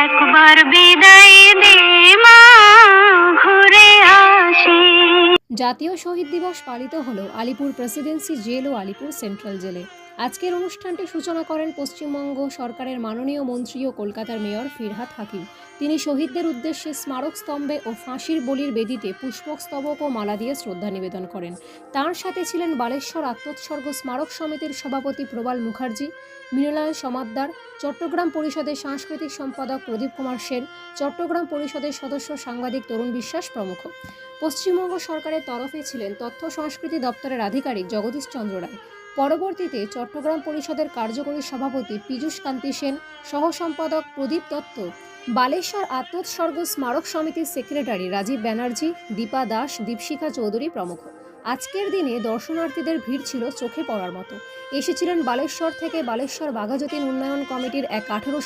একবার বিদায় দে মা, ঘুরে আসি। জাতীয় শহীদ দিবস পালিত হলো আলিপুর প্রেসিডেন্সি জেল ও আলিপুর সেন্ট্রাল জেলে। আজকের অনুষ্ঠানটি সূচনা করেন পশ্চিমবঙ্গ সরকারের মাননীয় মন্ত্রী ও কলকাতার মেয়র ফিরহাদ হাকিম। তিনি শহীদদের উদ্দেশ্যে স্মারক স্তম্ভে ও ফাঁসির বলির বেদিতে পুষ্পস্তবক ও মালা দিয়ে শ্রদ্ধা নিবেদন করেন। তাঁর সাথে ছিলেন বালেশ্বর আত্মোৎসর্গ স্মারক সমিতির সভাপতি প্রবাল মুখার্জি, মৃণাল সমাদ্দার, চট্টগ্রাম পরিষদের সাংস্কৃতিক সম্পাদক প্রদীপ কুমার সেন, চট্টগ্রাম পরিষদের সদস্য সাংবাদিক তরুণ বিশ্বাস প্রমুখ। পশ্চিমবঙ্গ সরকারের তরফে ছিলেন তথ্য সংস্কৃতি দপ্তরের আধিকারিক জগদীশ চন্দ্র রায়। পরবর্তীতে চট্টগ্রাম পরিষদের কার্যকরী সভাপতি পীযূষ কান্তি সেন, সহ সম্পাদক প্রদীপ দত্ত, বালেশ্বর আত্মোৎসর্গ স্মারক সমিতির সেক্রেটারি রাজীব ব্যানার্জি, দীপা দাস, দীপশিখা চৌধুরী প্রমুখ। আজকের দিনে দর্শনার্থীদের ভিড় ছিল চোখে পড়ার মতো। এসেছিলেন বালেশ্বর থেকে বালেশ্বর বাঘাযতীন উন্নয়ন কমিটির এক 18